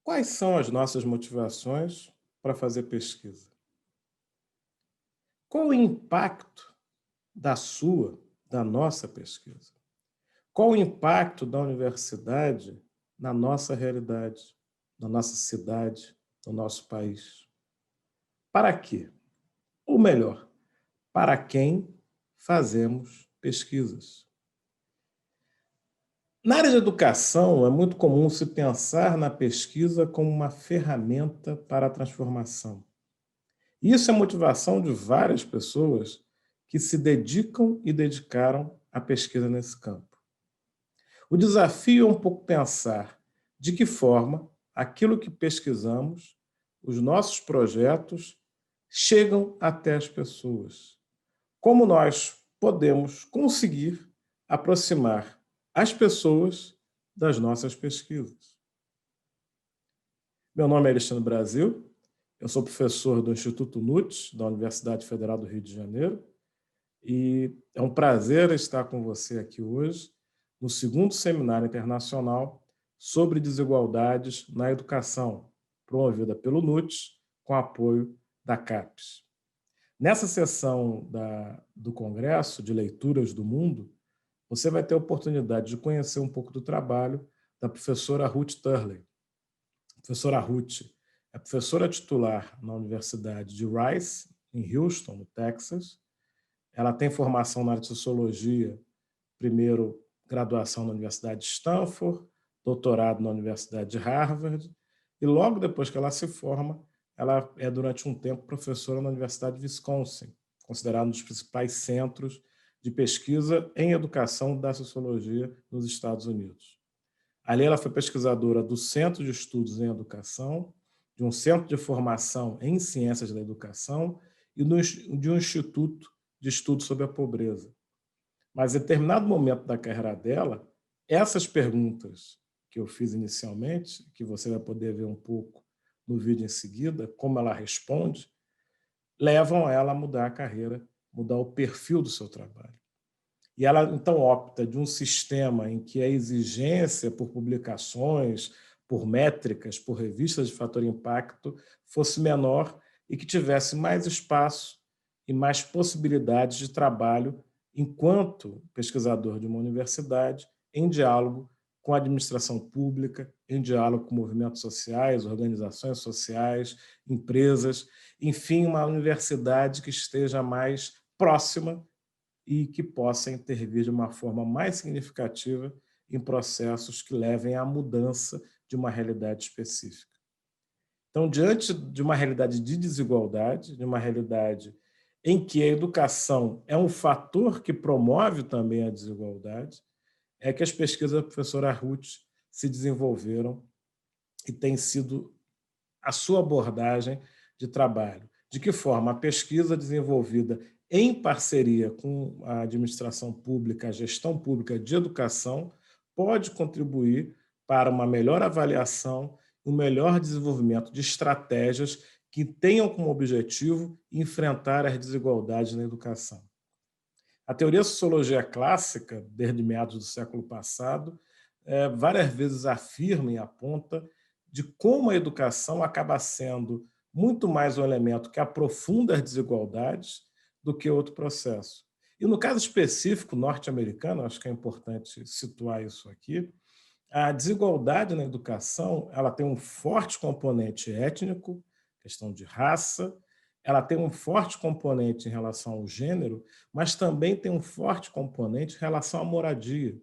Quais são as nossas motivações para fazer pesquisa? Qual o impacto da nossa pesquisa? Qual o impacto da universidade na nossa realidade, na nossa cidade, no nosso país? Para quê? Ou melhor, para quem fazemos pesquisas? Na área de educação, é muito comum se pensar na pesquisa como uma ferramenta para a transformação. Isso é motivação de várias pessoas que se dedicam e dedicaram à pesquisa nesse campo. O desafio é um pouco pensar de que forma aquilo que pesquisamos, os nossos projetos, chegam até as pessoas. Como nós podemos conseguir aproximar as pessoas das nossas pesquisas. Meu nome é Alexandre Brasil, eu sou professor do Instituto NUT, da Universidade Federal do Rio de Janeiro, e é um prazer estar com você aqui hoje, no segundo seminário internacional sobre desigualdades na educação, promovida pelo NUT, com apoio da CAPES. Nessa sessão do Congresso de Leituras do Mundo, você vai ter a oportunidade de conhecer um pouco do trabalho da professora Ruth Turley. A professora Ruth é professora titular na Universidade de Rice, em Houston, no Texas. Ela tem formação na área de Sociologia, primeiro graduação na Universidade de Stanford, doutorado na Universidade de Harvard, e logo depois que ela se forma, ela é durante um tempo professora na Universidade de Wisconsin, considerada um dos principais centros de pesquisa em educação da sociologia nos Estados Unidos. Ali ela foi pesquisadora do Centro de Estudos em Educação, de um Centro de Formação em Ciências da Educação e de um Instituto de Estudos sobre a Pobreza. Mas, em determinado momento da carreira dela, essas perguntas que eu fiz inicialmente, que você vai poder ver um pouco no vídeo em seguida, como ela responde, levam ela a mudar a carreira, mudar o perfil do seu trabalho. E ela, então, opta de um sistema em que a exigência por publicações, por métricas, por revistas de fator impacto fosse menor e que tivesse mais espaço e mais possibilidades de trabalho enquanto pesquisador de uma universidade, em diálogo com a administração pública, em diálogo com movimentos sociais, organizações sociais, empresas, enfim, uma universidade que esteja mais próxima e que possa intervir de uma forma mais significativa em processos que levem à mudança de uma realidade específica. Então, diante de uma realidade de desigualdade, de uma realidade em que a educação é um fator que promove também a desigualdade, é que as pesquisas da professora Ruth se desenvolveram e tem sido a sua abordagem de trabalho. De que forma a pesquisa desenvolvida em parceria com a administração pública, a gestão pública de educação, pode contribuir para uma melhor avaliação, um melhor desenvolvimento de estratégias que tenham como objetivo enfrentar as desigualdades na educação. A teoria sociologia clássica, desde meados do século passado, várias vezes afirma e aponta de como a educação acaba sendo muito mais um elemento que aprofunda as desigualdades do que outro processo. E no caso específico norte-americano, acho que é importante situar isso aqui, a desigualdade na educação ela tem um forte componente étnico, questão de raça, ela tem um forte componente em relação ao gênero, mas também tem um forte componente em relação à moradia,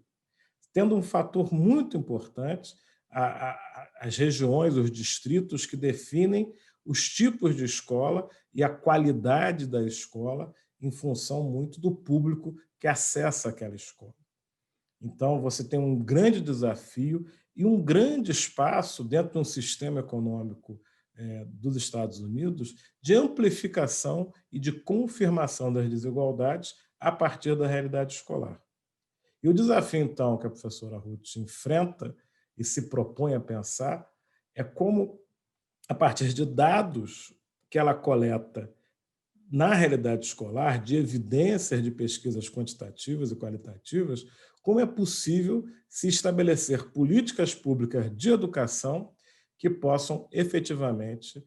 tendo um fator muito importante as regiões, os distritos que definem os tipos de escola e a qualidade da escola em função muito do público que acessa aquela escola. Então, você tem um grande desafio e um grande espaço dentro de um sistema econômico dos Estados Unidos de amplificação e de confirmação das desigualdades a partir da realidade escolar. E o desafio, então, que a professora Ruth enfrenta e se propõe a pensar é como, a partir de dados que ela coleta na realidade escolar, de evidências de pesquisas quantitativas e qualitativas, como é possível se estabelecer políticas públicas de educação que possam efetivamente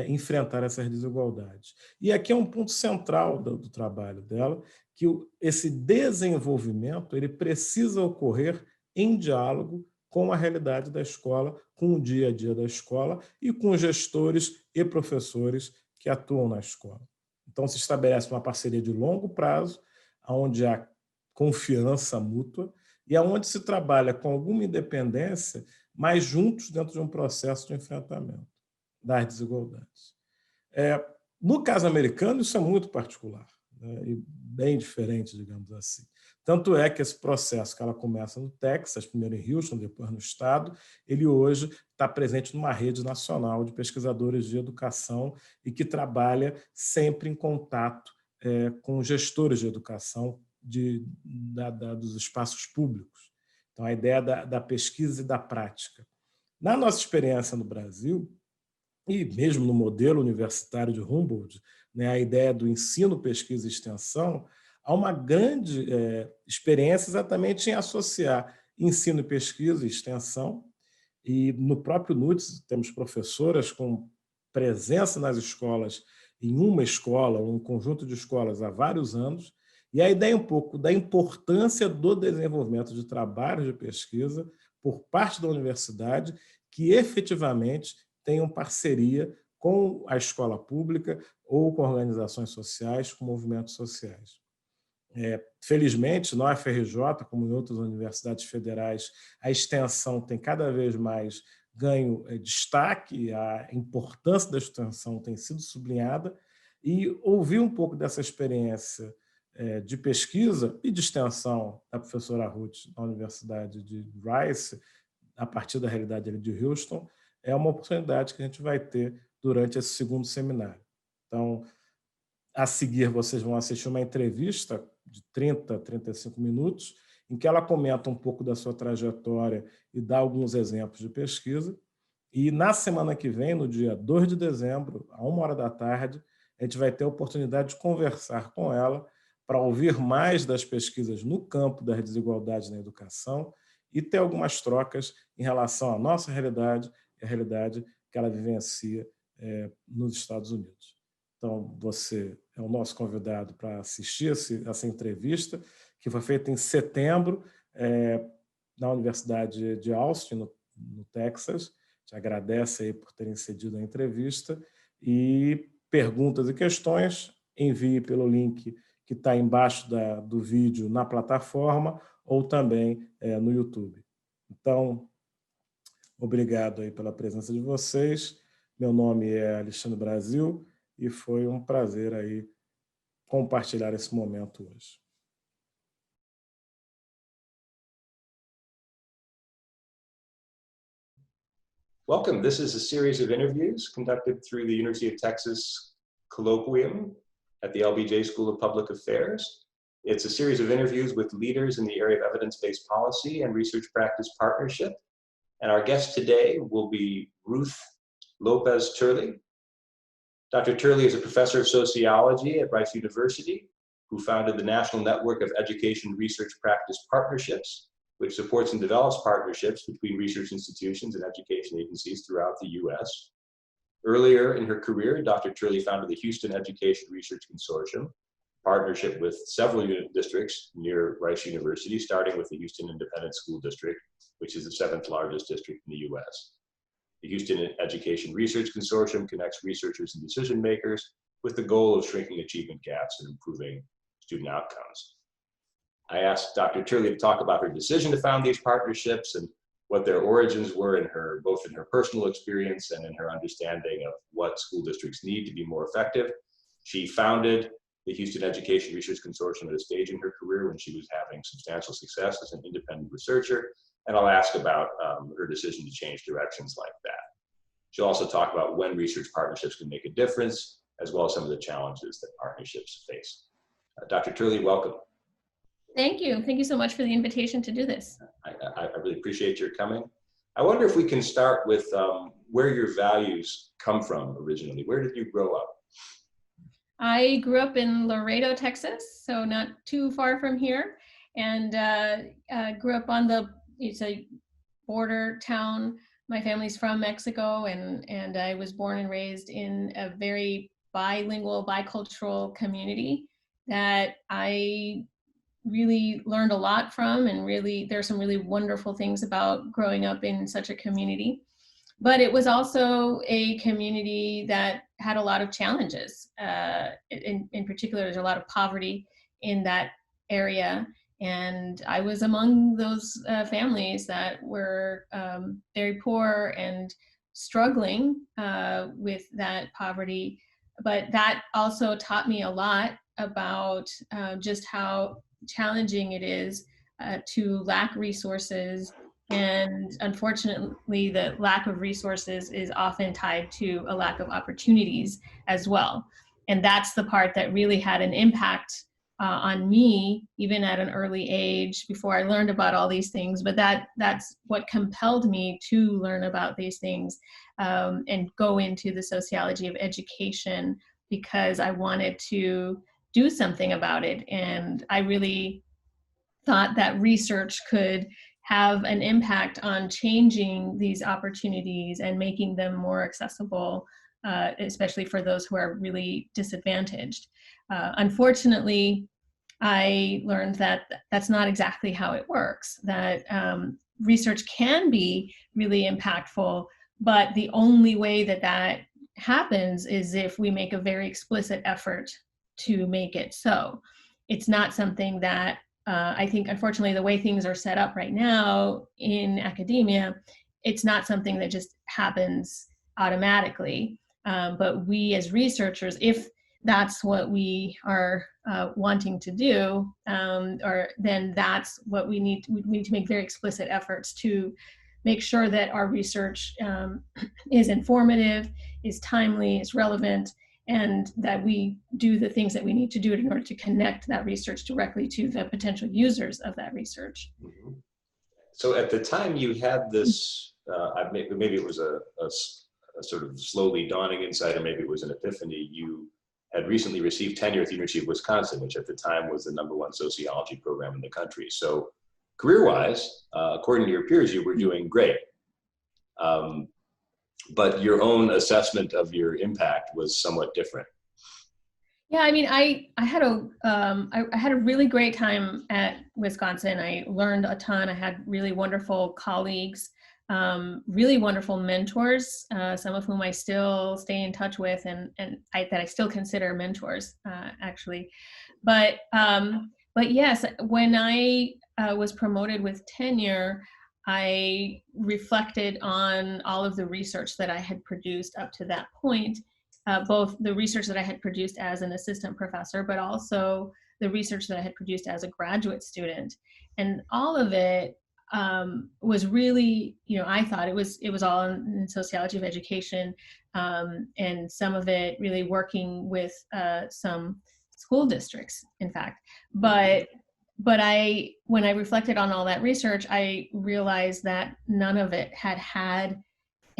enfrentar essas desigualdades. E aqui é um ponto central do trabalho dela, que esse desenvolvimento ele precisa ocorrer em diálogo com a realidade da escola, com o dia a dia da escola e com os gestores e professores que atuam na escola. Então, se estabelece uma parceria de longo prazo, onde há confiança mútua e onde se trabalha com alguma independência, mas juntos dentro de um processo de enfrentamento das desigualdades. No caso americano, isso é muito particular, né, e bem diferente, digamos assim. Tanto é que esse processo que ela começa no Texas, primeiro em Houston, depois no estado, ele hoje está presente numa rede nacional de pesquisadores de educação e que trabalha sempre em contato com gestores de educação dos espaços públicos. Então, a ideia da pesquisa e da prática. Na nossa experiência no Brasil, e mesmo no modelo universitário de Humboldt, né, a ideia do ensino, pesquisa e extensão, há uma grande experiência exatamente em associar ensino, pesquisa e extensão. E no próprio NUTS temos professoras com presença nas escolas, em uma escola, ou um conjunto de escolas há vários anos, e a ideia um pouco da importância do desenvolvimento de trabalhos de pesquisa por parte da universidade que efetivamente tenham parceria com a escola pública ou com organizações sociais, com movimentos sociais. Felizmente, na UFRJ, como em outras universidades federais, a extensão tem cada vez mais ganho destaque, a importância da extensão tem sido sublinhada, e ouvir um pouco dessa experiência de pesquisa e de extensão da professora Ruth na Universidade de Rice, a partir da realidade de Houston, é uma oportunidade que a gente vai ter durante esse segundo seminário. Então, a seguir, vocês vão assistir uma entrevista de 30 a 35 minutos, em que ela comenta um pouco da sua trajetória e dá alguns exemplos de pesquisa. E na semana que vem, no dia 2 de dezembro, à 13h, a gente vai ter a oportunidade de conversar com ela para ouvir mais das pesquisas no campo das desigualdades na educação e ter algumas trocas em relação à nossa realidade e à realidade que ela vivencia nos Estados Unidos. Então, você é o nosso convidado para assistir essa entrevista, que foi feita em setembro, na Universidade de Austin, no Texas. Te agradece aí por terem cedido a entrevista. E perguntas e questões, envie pelo link que está embaixo do vídeo na plataforma ou também no YouTube. Então, obrigado aí pela presença de vocês. Meu nome é Alexandre Brasil e foi um prazer aí compartilhar esse momento hoje. Welcome. This is a series of interviews conducted through the University of Texas Colloquium at the LBJ School of Public Affairs. It's a series of interviews with leaders in the area of evidence-based policy and research practice partnership. And our guest today will be Ruth Turley. Dr. Turley is a professor of sociology at Rice University, who founded the National Network of Education Research Practice Partnerships, which supports and develops partnerships between research institutions and education agencies throughout the US. Earlier in her career, Dr. Turley founded the Houston Education Research Consortium, partnership with several unit districts near Rice University, starting with the Houston Independent School District, which is the 7th largest district in the US. The Houston Education Research Consortium connects researchers and decision makers with the goal of shrinking achievement gaps and improving student outcomes. I asked Dr. Turley to talk about her decision to found these partnerships and what their origins were both in her personal experience and in her understanding of what school districts need to be more effective. She founded the Houston Education Research Consortium at a stage in her career when she was having substantial success as an independent researcher. And I'll ask about her decision to change directions like that. She'll also talk about when research partnerships can make a difference, as well as some of the challenges that partnerships face. Dr. Turley, welcome. Thank you. Thank you so much for the invitation to do this. I really appreciate your coming. I wonder if we can start with where your values come from originally. Where did you grow up? I grew up in Laredo, Texas, so not too far from here, and grew up on it's a border town My family's from Mexico, and I was born and raised in a very bilingual, bicultural community that I really learned a lot from, and really there's some really wonderful things about growing up in such a community. But it was also a community that had a lot of challenges. In particular, there's a lot of poverty in that area. And I was among those families that were very poor and struggling with that poverty. But that also taught me a lot about just how challenging it is to lack resources. And unfortunately, the lack of resources is often tied to a lack of opportunities as well. And that's the part that really had an impact on me, even at an early age, before I learned about all these things. But that's what compelled me to learn about these things and go into the sociology of education, because I wanted to do something about it. And I really thought that research could have an impact on changing these opportunities and making them more accessible, especially for those who are really disadvantaged. Unfortunately, I learned that that's not exactly how it works, that research can be really impactful, but the only way that that happens is if we make a very explicit effort to make it so. It's not something that I think, unfortunately, the way things are set up right now in academia, it's not something that just happens automatically. But we as researchers, if that's what we are wanting to do, then that's what we need. We need to make very explicit efforts to make sure that our research is informative, is timely, is relevant, and that we do the things that we need to do in order to connect that research directly to the potential users of that research. Mm-hmm. So at the time you had this, maybe it was a sort of slowly dawning insight, or maybe it was an epiphany. You had recently received tenure at the University of Wisconsin, which at the time was the #1 sociology program in the country. So career-wise, according to your peers, you were doing great. But your own assessment of your impact was somewhat different. Yeah, I mean, I had a really great time at Wisconsin. I learned a ton. I had really wonderful colleagues, really wonderful mentors, some of whom I still stay in touch with, and that I still consider mentors, actually. But yes, when I was promoted with tenure, I reflected on all of the research that I had produced up to that point, both the research that I had produced as an assistant professor, but also the research that I had produced as a graduate student. And all of it was really, I thought it was all in sociology of education, and some of it really working with some school districts, in fact. But when I reflected on all that research, I realized that none of it had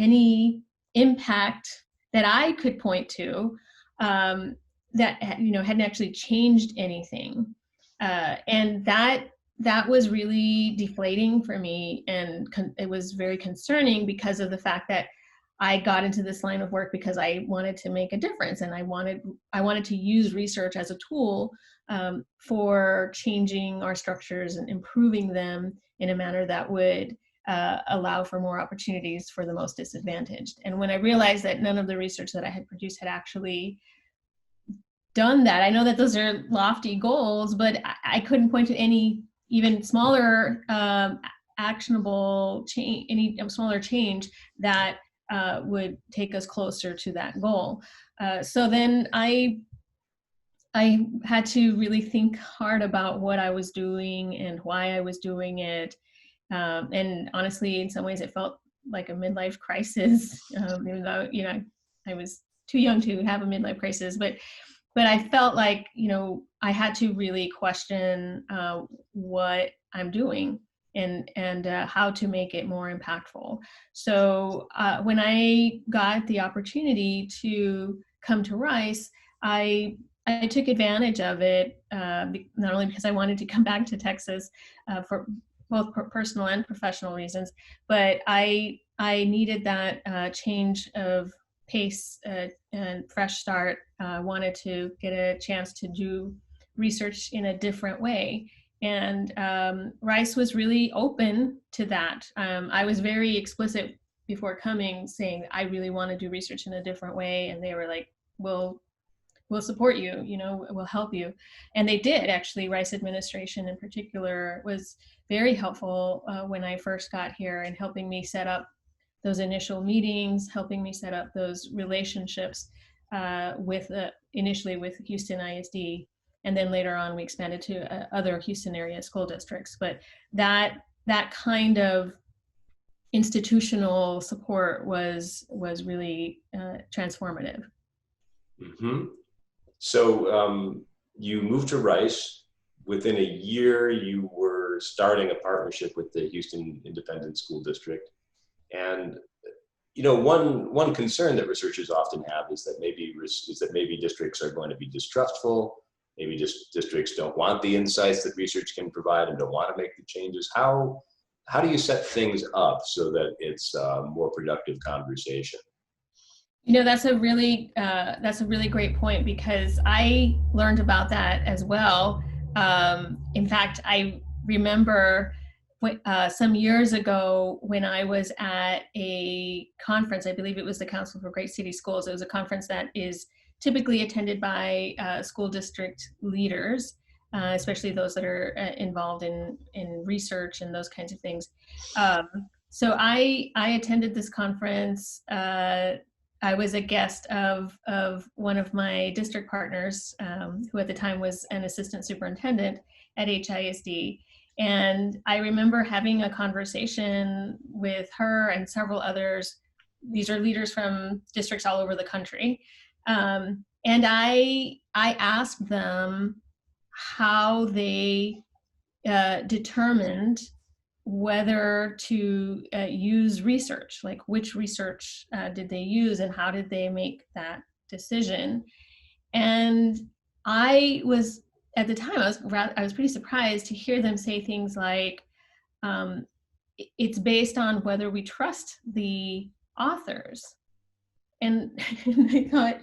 any impact that I could point to, that hadn't actually changed anything, and that was really deflating for me, and it was very concerning because of the fact that I got into this line of work because I wanted to make a difference, and I wanted to use research as a tool for changing our structures and improving them in a manner that would allow for more opportunities for the most disadvantaged. And when I realized that none of the research that I had produced had actually done that, I know that those are lofty goals, but I couldn't point to any even smaller actionable change, any smaller change that would take us closer to that goal. So then I had to really think hard about what I was doing and why I was doing it. And honestly, in some ways it felt like a midlife crisis, even though, I was too young to have a midlife crisis, but I felt like, I had to really question what I'm doing and how to make it more impactful. So when I got the opportunity to come to Rice, I took advantage of it, not only because I wanted to come back to Texas both personal and professional reasons, but I needed that change of pace and fresh start. Wanted to get a chance to do research in a different way. And Rice was really open to that. I was very explicit before coming, saying I really want to do research in a different way, and they were like, we'll support you, we'll help you. And they did, actually. Rice administration in particular was very helpful when I first got here in helping me set up those initial meetings, helping me set up those relationships initially with Houston ISD. And then later on, we expanded to other Houston area school districts. But that kind of institutional support was really transformative. Mm-hmm. So you moved to Rice. Within a year, you were starting a partnership with the Houston Independent School District. And one concern that researchers often have is that maybe districts are going to be distrustful. Maybe just districts don't want the insights that research can provide and don't want to make the changes. How do you set things up so that it's a more productive conversation? That's a really great point, because I learned about that as well. In fact, I remember some years ago when I was at a conference. I believe it was the Council for Great City Schools. It was a conference that is typically attended by school district leaders, especially those that are involved in research and those kinds of things. So I attended this conference. I was a guest of one of my district partners, who at the time was an assistant superintendent at HISD. And I remember having a conversation with her and several others. These are leaders from districts all over the country. And I asked them how they determined whether to use research, like which research did they use and how did they make that decision. And I was, at the time, I was pretty surprised to hear them say things like, it's based on whether we trust the authors. And I thought,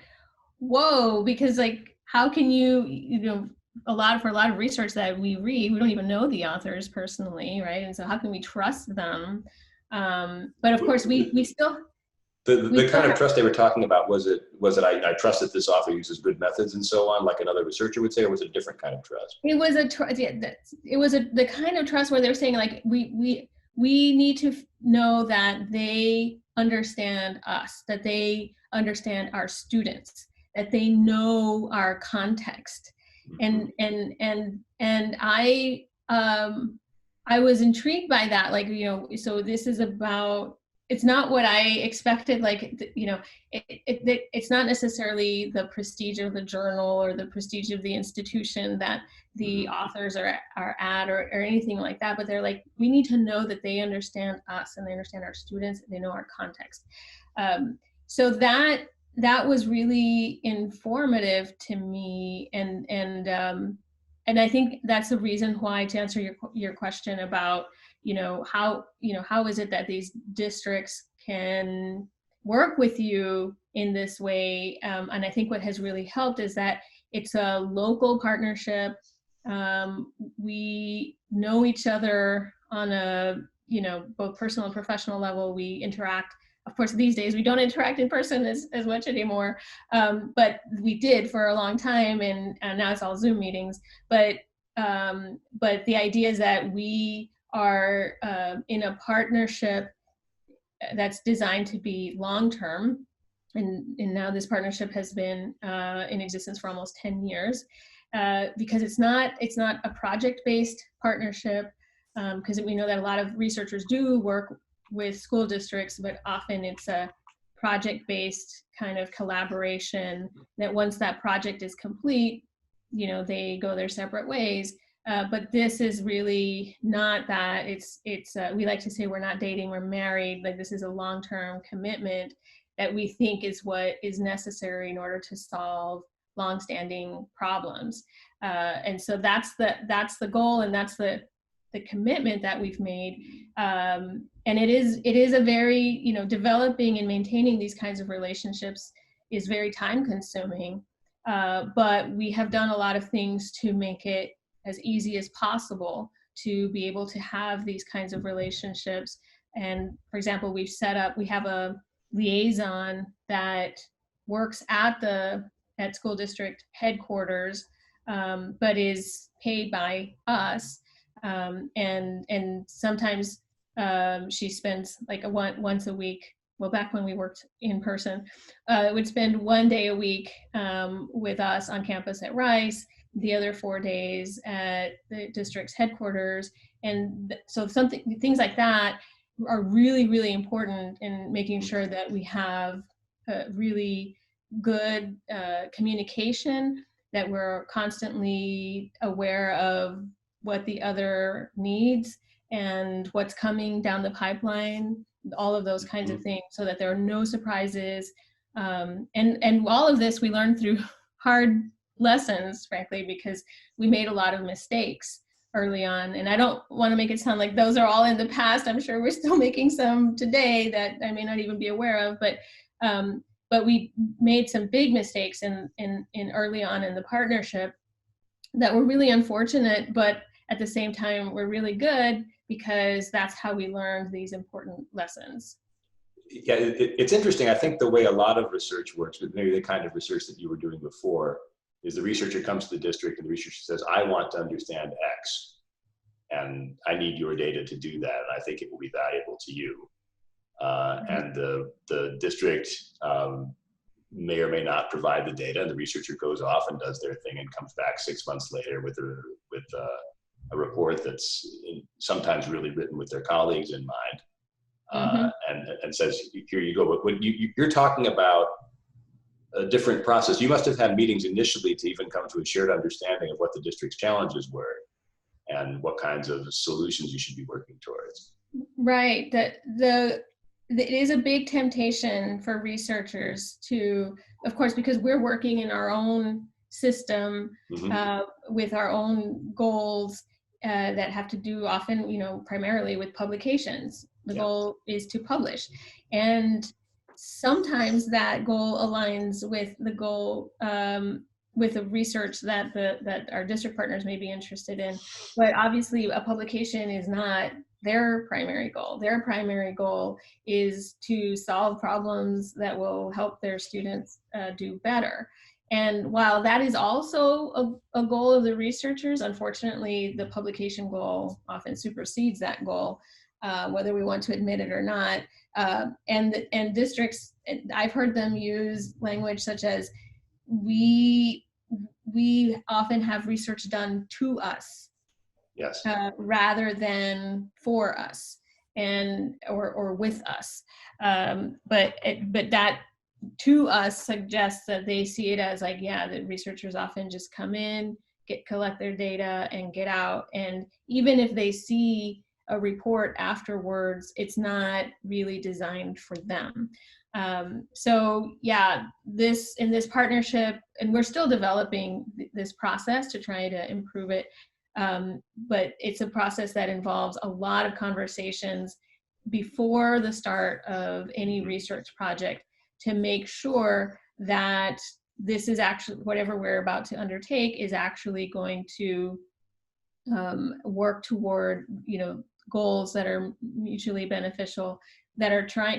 whoa, because how can for a lot of research that we read, we don't even know the authors personally, right? And so how can we trust them? But of course, we still... The kind of trust they were talking about, was it I trust that this author uses good methods and so on, like another researcher would say, or was it a different kind of trust? It was the kind of trust where they're saying, like, we need to know that they understand us, that they understand our students, that they know our context. And I was intrigued by that, so this is about, it's not what I expected, it's not necessarily the prestige of the journal or the prestige of the institution that the authors are at or anything like that, but they're like, we need to know that they understand us and they understand our students and they know our context. So that was really informative to me, and I think that's the reason why, to answer your question about how is it that these districts can work with you in this way, and I think what has really helped is that it's a local partnership. We know each other on a both personal and professional level. We interact. Of course, these days we don't interact in person as much anymore, but we did for a long time, and now it's all Zoom meetings. But the idea is that we are in a partnership that's designed to be long-term, and now this partnership has been in existence for almost 10 years, because it's not a project-based partnership, because we know that a lot of researchers do work with school districts, but often it's a project-based kind of collaboration that once that project is complete, they go their separate ways. But this is really not that. It's we like to say we're not dating, we're married. Like, this is a long-term commitment that we think is what is necessary in order to solve long-standing problems. And so that's the goal, and that's the commitment that we've made. And it is a very, developing and maintaining these kinds of relationships is very time consuming. But we have done a lot of things to make it as easy as possible to be able to have these kinds of relationships. And for example, we have a liaison that works at school district headquarters, but is paid by us. And sometimes she spends like once a week. Well, back when we worked in person, would spend 1 day a week with us on campus at Rice, the other 4 days at the district's headquarters. And so things like that are really, really important in making sure that we have really good communication, that we're constantly aware of what the other needs and what's coming down the pipeline, all of those kinds of things, so that there are no surprises. And all of this we learned through hard lessons, frankly, because we made a lot of mistakes early on. And I don't want to make it sound like those are all in the past. I'm sure we're still making some today that I may not even be aware of, but we made some big mistakes in early on in the partnership that were really unfortunate, but at the same time were really good, because that's how we learned these important lessons. Yeah, it's interesting. I think the way a lot of research works, but maybe the kind of research that you were doing before, is the researcher comes to the district and the researcher says, I want to understand X, and I need your data to do that, and I think it will be valuable to you. And the district may or may not provide the data, and the researcher goes off and does their thing and comes back 6 months later with a report that's sometimes really written with their colleagues in mind, and says, here you go. But when you're talking about a different process, you must have had meetings initially to even come to a shared understanding of what the district's challenges were and what kinds of solutions you should be working towards. Right. It is a big temptation for researchers to, of course, because we're working in our own system with our own goals that have to do often, primarily with publications. The goal is to publish. And sometimes that goal aligns with the goal with the research that our district partners may be interested in. But obviously a publication is not their primary goal. Their primary goal is to solve problems that will help their students do better. And while that is also a goal of the researchers, unfortunately, the publication goal often supersedes that goal, whether we want to admit it or not. And districts, I've heard them use language such as, we often have research done to us, rather than for us or with us. But that to us suggests that they see it as like, the researchers often just come in, collect their data and get out. And even if they see a report afterwards, it's not really designed for them. So in this partnership, and we're still developing this process to try to improve it, but it's a process that involves a lot of conversations before the start of any research project to make sure that this is actually, whatever we're about to undertake is actually going to work toward, goals that are mutually beneficial,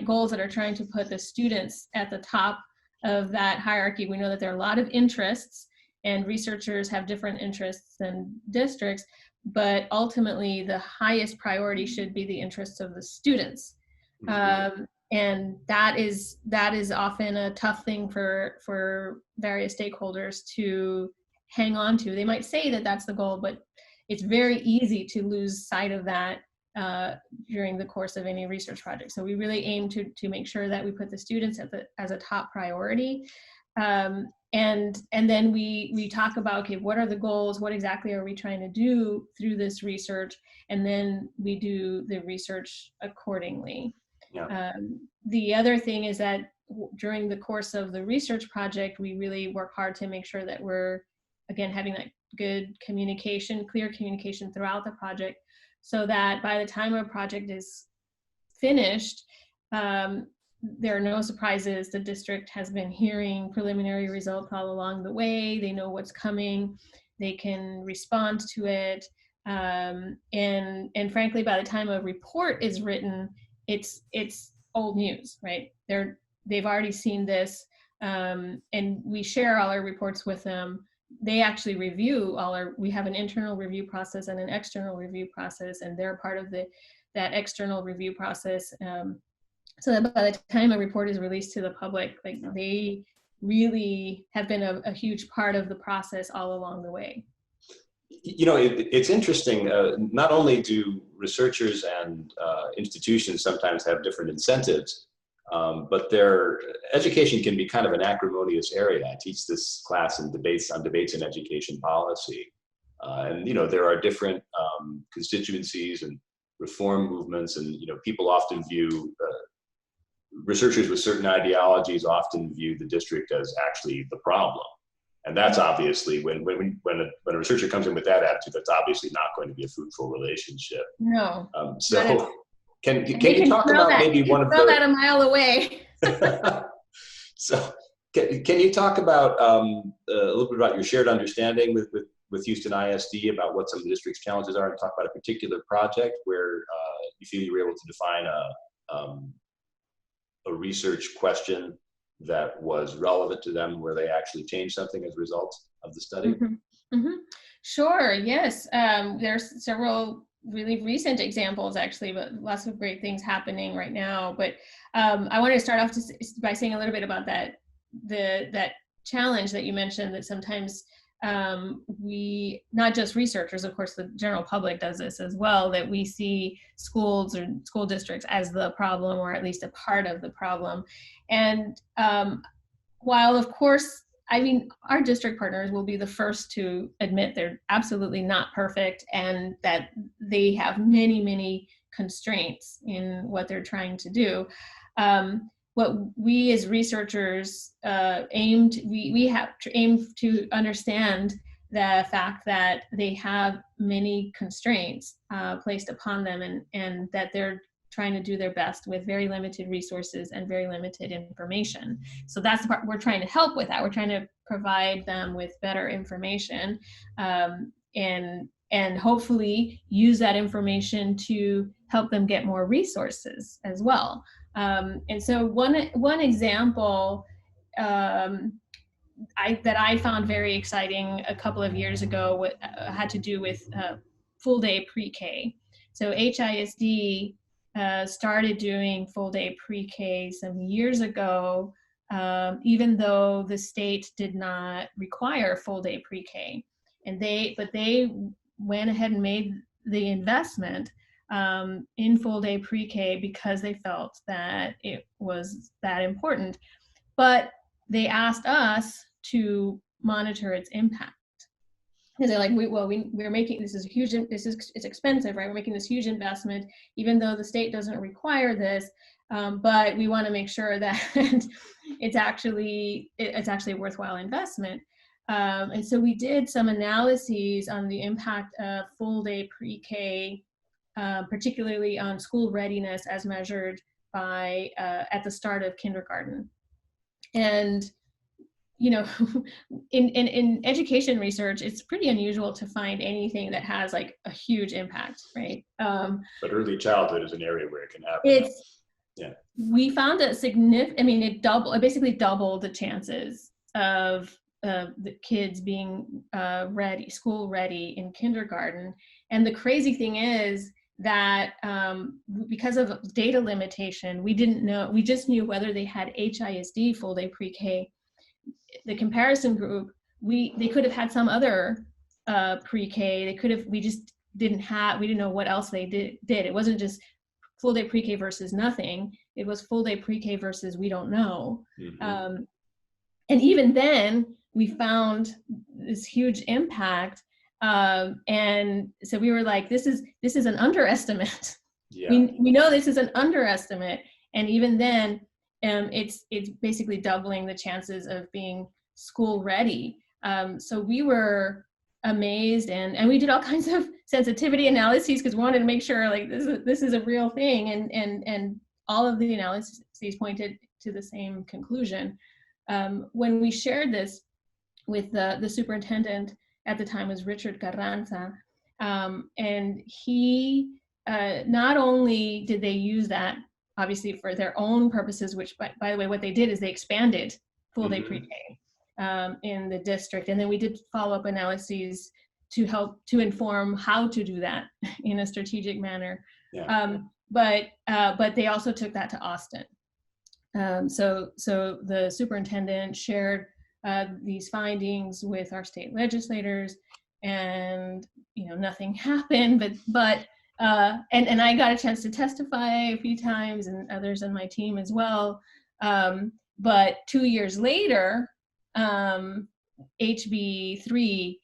goals that are trying to put the students at the top of that hierarchy. We know that there are a lot of interests, and researchers have different interests than districts, but ultimately the highest priority should be the interests of the students. And that is often a tough thing for various stakeholders to hang on to. They might say that that's the goal, but it's very easy to lose sight of that during the course of any research project. So we really aim to make sure that we put the students as a top priority. And then we talk about, okay, what are the goals? What exactly are we trying to do through this research? And then we do the research accordingly. The other thing is that during the course of the research project, we really work hard to make sure that we're, again, having that good communication, clear communication throughout the project, so that by the time a project is finished, there are no surprises. The district has been hearing preliminary results all along the way. They know what's coming. They can respond to it. And frankly, by the time a report is written, it's old news, right? They've already seen this, and we share all our reports with them. They actually review we have an internal review process and an external review process, and they're part of that external review process. So that by the time a report is released to the public, like, they really have been a huge part of the process all along the way. You know, it's interesting. Not only do researchers and institutions sometimes have different incentives, but their education can be kind of an acrimonious area. I teach this class in debates in education policy. And, you know, there are different constituencies and reform movements, and, you know, people often view, researchers with certain ideologies often view the district as actually the problem. And that's obviously, when a researcher comes in with that attitude, that's obviously not going to be a fruitful relationship. No. So can you talk about maybe one of the... that a mile away. So can you talk about a little bit about your shared understanding with Houston ISD about what some of the district's challenges are, and talk about a particular project where you feel you were able to define a research question that was relevant to them, where they actually changed something as a result of the study? Mm-hmm. Mm-hmm. Sure, yes. There's several really recent examples, actually, but lots of great things happening right now. But I wanted to start off by saying a little bit about that challenge that you mentioned, that sometimes we, not just researchers, of course, the general public does this as well, that we see schools or school districts as the problem, or at least a part of the problem. And while, of course, I mean, our district partners will be the first to admit they're absolutely not perfect, and that they have many, many constraints in what they're trying to do. What we as researchers aim to understand the fact that they have many constraints placed upon them, and that they're trying to do their best with very limited resources and very limited information. So that's the part we're trying to help with. That we're trying to provide them with better information, and hopefully use that information to help them get more resources as well. And so one example that I found very exciting a couple of years ago had to do with full day pre-K. So HISD started doing full day pre-K some years ago, even though the state did not require full day pre-K. But they went ahead and made the investment in full day pre-K because they felt that it was that important. But they asked us to monitor its impact. Because they're like, we're making, it's expensive, right? We're making this huge investment, even though the state doesn't require this, but we want to make sure that it's actually a worthwhile investment. And so we did some analyses on the impact of full day pre-K, particularly on school readiness as measured by at the start of kindergarten. And you know, in education research, it's pretty unusual to find anything that has like a huge impact, right? But early childhood is an area where it can happen. We found a significant, I mean, it basically doubled the chances of the kids being school ready in kindergarten. And the crazy thing is that because of data limitation, we didn't know, we just knew whether they had HISD full day pre-K. The comparison group, they could have had some other pre-K. We didn't know what else they did. It wasn't just full day pre-K versus nothing. It was full day pre-K versus we don't know. Mm-hmm. And even then, we found this huge impact. And so we were like, this is an underestimate. Yeah. We know this is an underestimate. And even then, it's basically doubling the chances of being school ready. So we were amazed, and we did all kinds of sensitivity analyses because we wanted to make sure like this is a real thing, and all of the analyses pointed to the same conclusion. When we shared this with the superintendent at the time was Richard Carranza, and he not only did they use that obviously for their own purposes, which by the way, what they did is they expanded full day pre-K in the district, and then we did follow-up analyses to help to inform how to do that in a strategic manner. Yeah. But they also took that to Austin. So the superintendent shared these findings with our state legislators, and nothing happened. But and I got a chance to testify a few times, and others on my team as well. But 2 years later, HB 3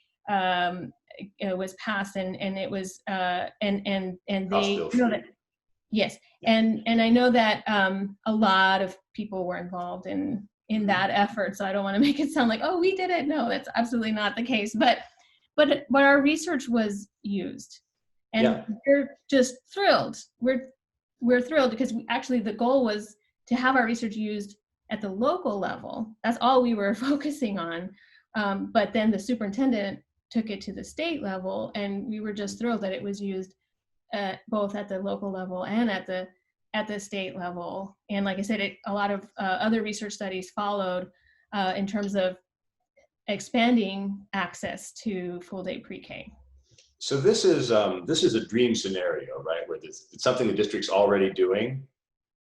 was passed, and it was and they that, yes, and I know that a lot of people were involved in that effort. So I don't want to make it sound like, oh, we did it. No, that's absolutely not the case. But our research was used, and we're just thrilled. We're thrilled because actually the goal was to have our research used at the local level. That's all we were focusing on. But then the superintendent took it to the state level, and we were just thrilled that it was used both at the local level and at the state level. And like I said, a lot of other research studies followed in terms of expanding access to full day pre-K. So this is a dream scenario, right? Where it's something the district's already doing.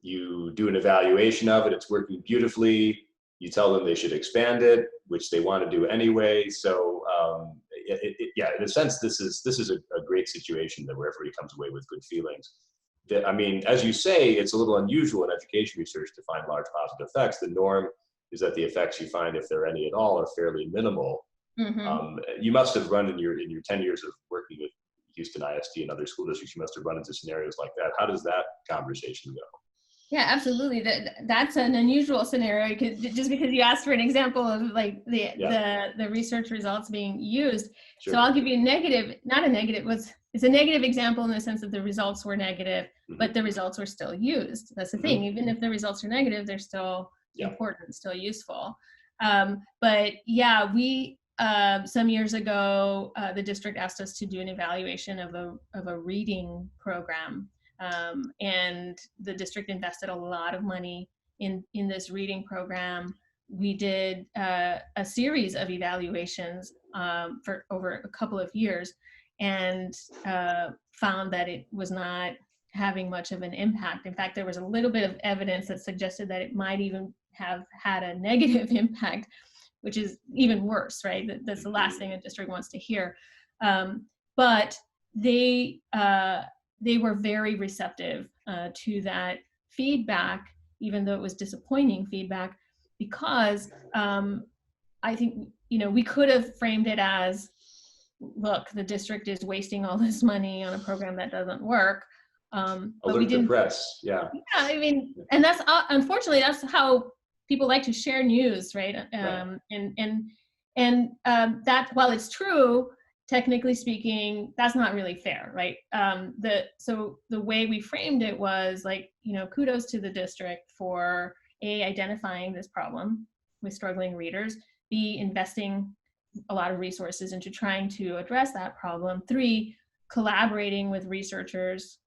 You do an evaluation of it, it's working beautifully. You tell them they should expand it, which they want to do anyway. So yeah, in a sense, this is a great situation that where everybody comes away with good feelings. I mean, as you say, it's a little unusual in education research to find large positive effects. The norm is that the effects you find, if there are any at all, are fairly minimal. Mm-hmm. You must have run in your 10 years of working with Houston ISD and other school districts, you must have run into scenarios like that. How does that conversation go? Yeah, absolutely. That's an unusual scenario just because you asked for an example of like the research results being used. Sure. So I'll give you a negative, it's a negative example in the sense that the results were negative, mm-hmm. but the results were still used. That's the thing. Even if the results are negative, they're still important, still useful. But yeah, we some years ago, the district asked us to do an evaluation of a reading program. And the district invested a lot of money in this reading program. We did a series of evaluations for over a couple of years, and found that it was not having much of an impact. In fact, there was a little bit of evidence that suggested that it might even have had a negative impact, which is even worse, right? That's the last thing a district wants to hear. But they were very receptive to that feedback, even though it was disappointing feedback, because I think, we could have framed it as, look, the district is wasting all this money on a program that doesn't work. But we didn't. Press, yeah. Yeah, I mean, and that's unfortunately that's how people like to share news, right? Right. And that, while it's true, technically speaking, that's not really fair, right? So the way we framed it was like, kudos to the district for A, identifying this problem with struggling readers, B, investing a lot of resources into trying to address that problem, 3, collaborating with researchers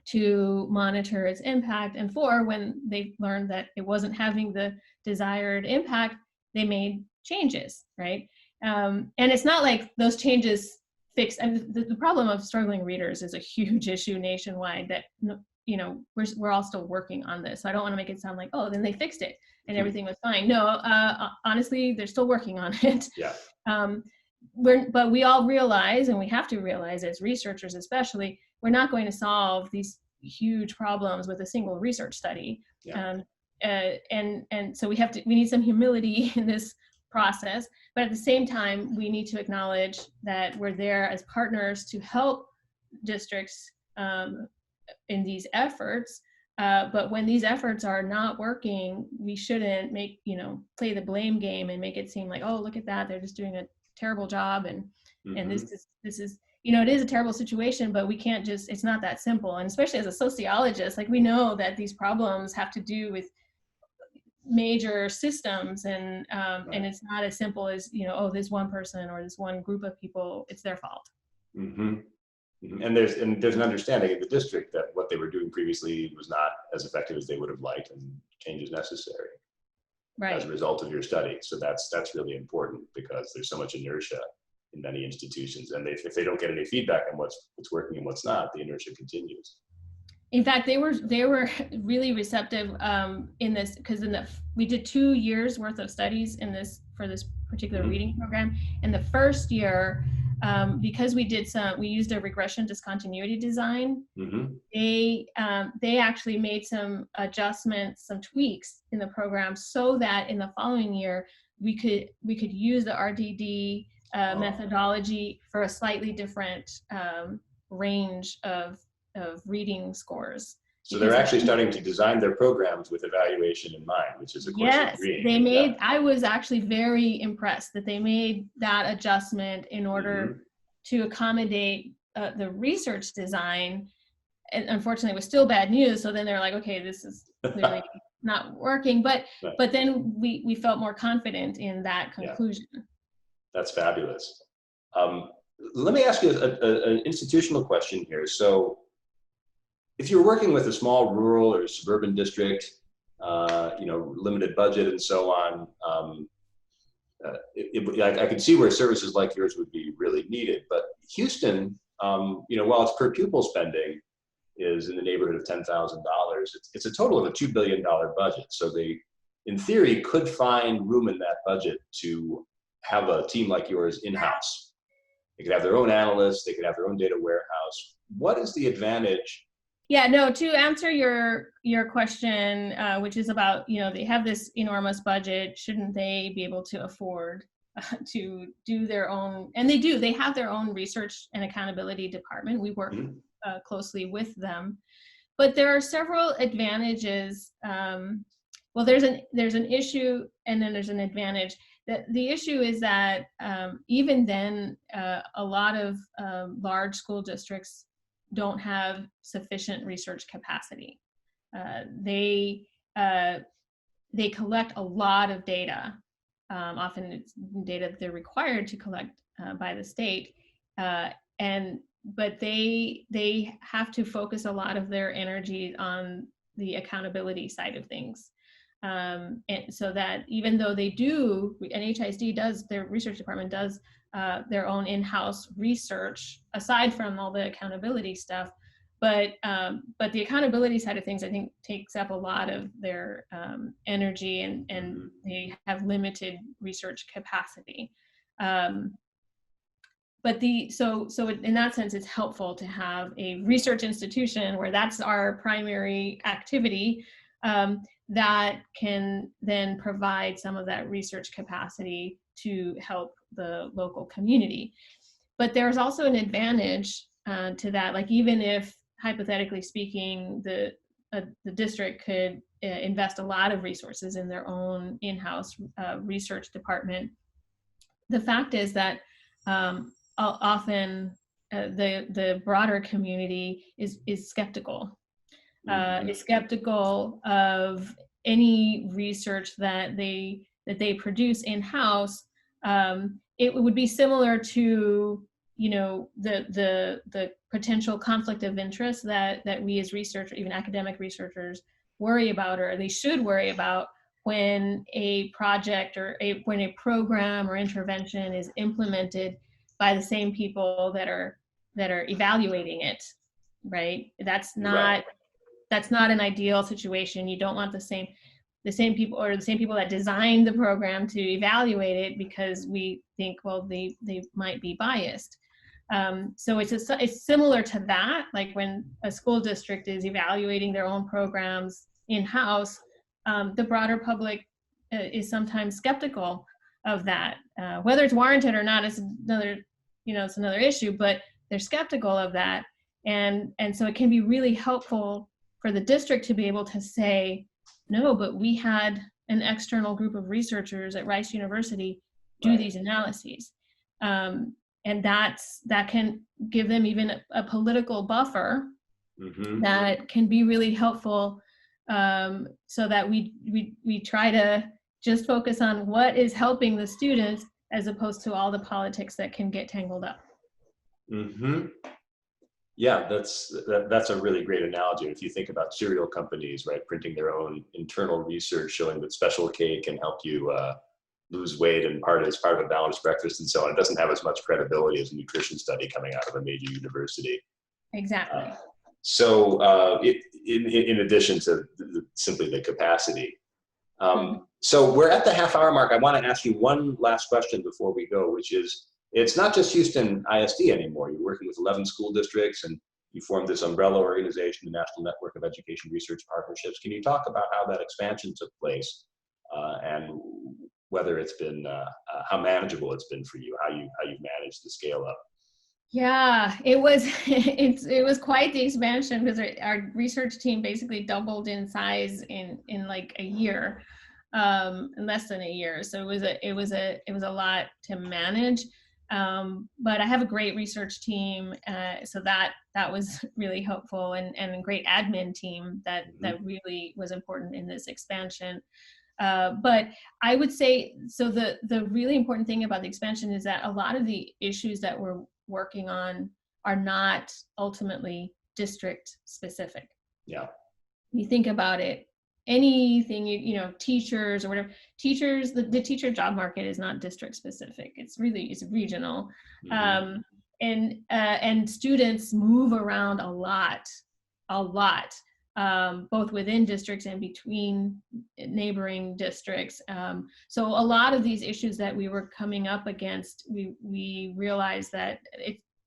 to monitor its impact, and 4, when they learned that it wasn't having the desired impact, they made changes, right? And it's not like those changes fix, and the problem of struggling readers is a huge issue nationwide that, we're all still working on this. So I don't want to make it sound like, oh, then they fixed it and everything was fine. No, honestly, they're still working on it. Yeah. But we all realize, and we have to realize as researchers especially, we're not going to solve these huge problems with a single research study. Yeah. And so we need some humility in this process, but at the same time, we need to acknowledge that we're there as partners to help districts in these efforts. But when these efforts are not working, we shouldn't play the blame game and make it seem like, oh, look at that, they're just doing a terrible job, and And this is, you know, it is a terrible situation, but we can't just, it's not that simple. And especially as a sociologist, like we know that these problems have to do with major systems, and it's not as simple as, you know, oh, this one person or this one group of people, it's their fault. And there's an understanding in the district that what they were doing previously was not as effective as they would have liked, and change is necessary as a result of your study. So that's really important, because there's so much inertia in many institutions, and if they don't get any feedback on what's working and what's not, the inertia continues. In fact, they were really receptive in this, because we did 2 years worth of studies for this particular reading program. And the first year, because we used a regression discontinuity design. They actually made some adjustments, some tweaks in the program, so that in the following year we could use the RDD methodology for a slightly different range of reading scores. So they're actually starting to design their programs with evaluation in mind, which is, of course, they made. I was actually very impressed that they made that adjustment in order to accommodate the research design. And unfortunately, it was still bad news. So then they're like, okay, this is clearly not working. But then we felt more confident in that conclusion. Yeah. That's fabulous. Let me ask you an institutional question here. So, if you're working with a small rural or suburban district, you know, limited budget and so on, I can see where services like yours would be really needed. But Houston, you know, while its per pupil spending is in the neighborhood of $10,000, it's a total of a $2 billion budget. So they, in theory, could find room in that budget to have a team like yours in-house. They could have their own analysts, they could have their own data warehouse. What is the advantage? Yeah, no, to answer your question, which is about, you know, they have this enormous budget, shouldn't they be able to afford to do their own, and they have their own research and accountability department. We work closely with them, but there are several advantages. Well, there's an issue, and then there's an advantage. The issue is that even then, a lot of large school districts don't have sufficient research capacity. They collect a lot of data. Often it's data that they're required to collect by the state, but they have to focus a lot of their energy on the accountability side of things. And so that even though they do, NHISD does, their research department does their own in-house research, aside from all the accountability stuff, but the accountability side of things, I think, takes up a lot of their energy, and they have limited research capacity. But so in that sense, it's helpful to have a research institution where that's our primary activity, that can then provide some of that research capacity to help the local community. But there's also an advantage to that. Like, even if, hypothetically speaking, the district could invest a lot of resources in their own in-house research department, the fact is that often the broader community is skeptical. Is skeptical of any research that they produce in-house. It would be similar to, you know, the potential conflict of interest that we as researchers, even academic researchers, worry about, or they should worry about, when a project or when a program or intervention is implemented by the same people that are evaluating it, right? That's not an ideal situation. You don't want the same people, or the same people that designed the program, to evaluate it, because we think, well, they might be biased. So it's similar to that. Like, when a school district is evaluating their own programs in-house, the broader public is sometimes skeptical of that. Whether it's warranted or not is another issue, but they're skeptical of that. And so it can be really helpful for the district to be able to say, no, but we had an external group of researchers at Rice University do these analyses. that can give them even a political buffer Mm-hmm. that can be really helpful, so that we try to just focus on what is helping the students as opposed to all the politics that can get tangled up. Mm-hmm. Yeah, that's a really great analogy. If you think about cereal companies, right, printing their own internal research showing that Special K can help you lose weight and as part of a balanced breakfast and so on, it doesn't have as much credibility as a nutrition study coming out of a major university. Exactly. So in addition to simply the capacity. So we're at the half-hour mark. I want to ask you one last question before we go, which is, it's not just Houston ISD anymore. You're working with 11 school districts, and you formed this umbrella organization, the National Network of Education Research Partnerships. Can you talk about how that expansion took place, and whether it's been, how manageable it's been for you, how you've managed to scale up? Yeah, it was it was quite the expansion, because our research team basically doubled in size in like a year, in less than a year. So it was a lot to manage. But I have a great research team, so that was really helpful, and a great admin team that really was important in this expansion. But I would say, so the really important thing about the expansion is that a lot of the issues that we're working on are not ultimately district specific. Yeah. You think about it, anything, you know, teachers or whatever, teachers, the teacher job market is not district specific. It's regional. And students move around a lot, both within districts and between neighboring districts. So a lot of these issues that we were coming up against, we realized that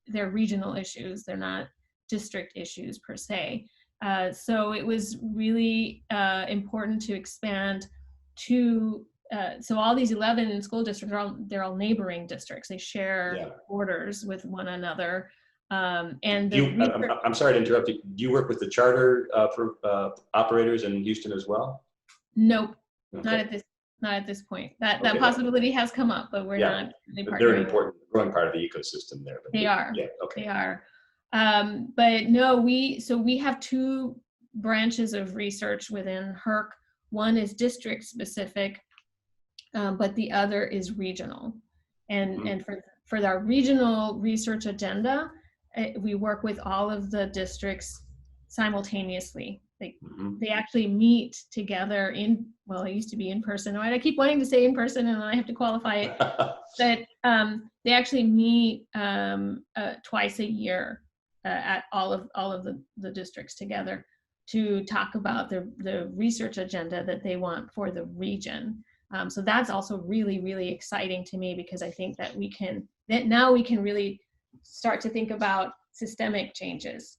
they're regional issues. They're not district issues per se. So it was really important to expand to, so all these 11 school districts, they're all neighboring districts. They share borders with one another. And I'm sorry to interrupt you. Do you work with the charter operators in Houston as well? Nope, okay. not at this point. That possibility has come up, but we're not really partnering. They're an important, growing part of the ecosystem there. But they are. Yeah. Okay. They are. But no, we have two branches of research within HERC. One is district specific, but the other is regional. And for our regional research agenda, we work with all of the districts simultaneously. They actually meet together it used to be in person. I keep wanting to say in person, and I have to qualify it. But they actually meet twice a year at all of the districts together to talk about the research agenda that they want for the region. So that's also really, really exciting to me, because I think that now we can really start to think about systemic changes.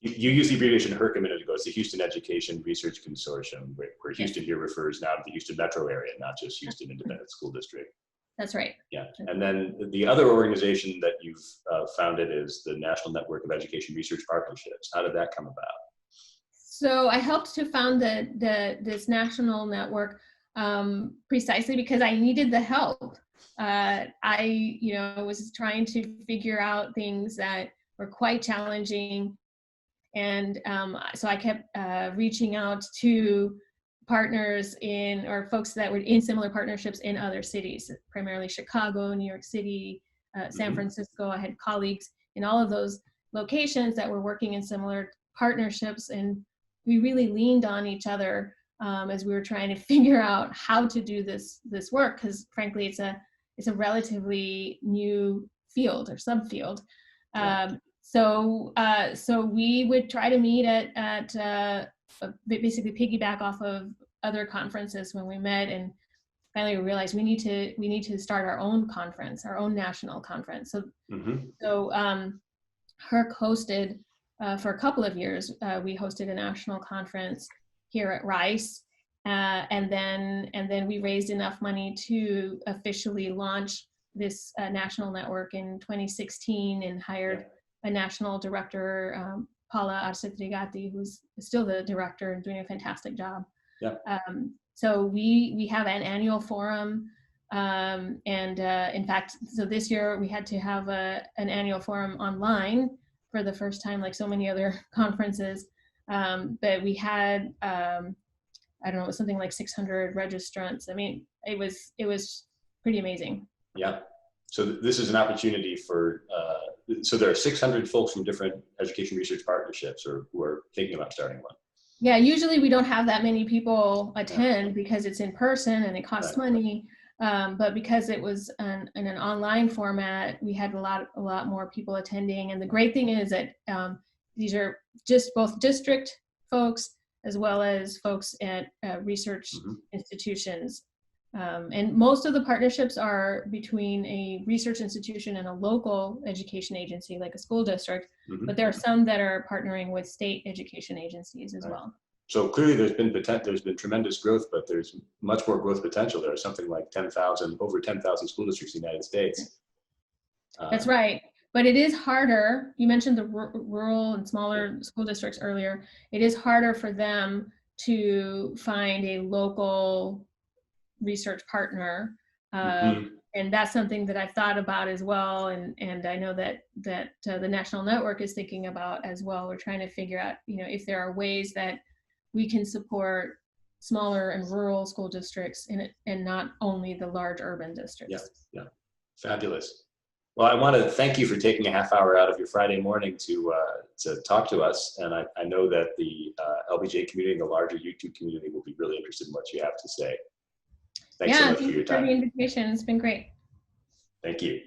You used the abbreviation HERC a minute ago. It's the Houston Education Research Consortium, where Houston here refers now to the Houston metro area, not just Houston Independent School District. That's right. Yeah, and then the other organization that you've founded is the National Network of Education Research Partnerships. How did that come about? So I helped to found this national network precisely because I needed the help. I was trying to figure out things that were quite challenging. And so I kept reaching out to partners or folks that were in similar partnerships in other cities, primarily Chicago, New York City, San Francisco. I had colleagues in all of those locations that were working in similar partnerships, and we really leaned on each other as we were trying to figure out how to do this work, because frankly, it's a relatively new field or subfield. So we would try to meet at basically piggyback off of other conferences when we met, and finally we realized we need to start our own conference, our own national conference. So HERC hosted for a couple of years. We hosted a national conference here at Rice, and then we raised enough money to officially launch this national network in 2016 and hired a national director, Pela Arcetrigati, who's still the director and doing a fantastic job. So we have an annual forum In fact, so this year we had to have an annual forum online for the first time, like so many other conferences. But we had, I don't know, it was something like 600 registrants. I mean, it was pretty amazing. Yeah. So this is an opportunity for, so there are 600 folks from different education research partnerships who are thinking about starting one. Yeah, usually we don't have that many people attend because it's in person and it costs money. But because it was in an online format, we had a lot more people attending. And the great thing is that these are just both district folks as well as folks at research institutions. And most of the partnerships are between a research institution and a local education agency, like a school district, but there are some that are partnering with state education agencies as well. So clearly there's been tremendous growth, but there's much more growth potential. There are something like over 10,000 school districts in the United States. That's right. But it is harder. You mentioned the rural and smaller school districts earlier. It is harder for them to find a local research partner. And that's something that I've thought about as well. And I know that the National Network is thinking about as well. We're trying to figure out, if there are ways that we can support smaller and rural school districts and not only the large urban districts. Yeah. Fabulous. Well, I want to thank you for taking a half hour out of your Friday morning to talk to us. And I know that the LBJ community and the larger YouTube community will be really interested in what you have to say. Thanks so much for your time. Thanks for the invitation. It's been great. Thank you.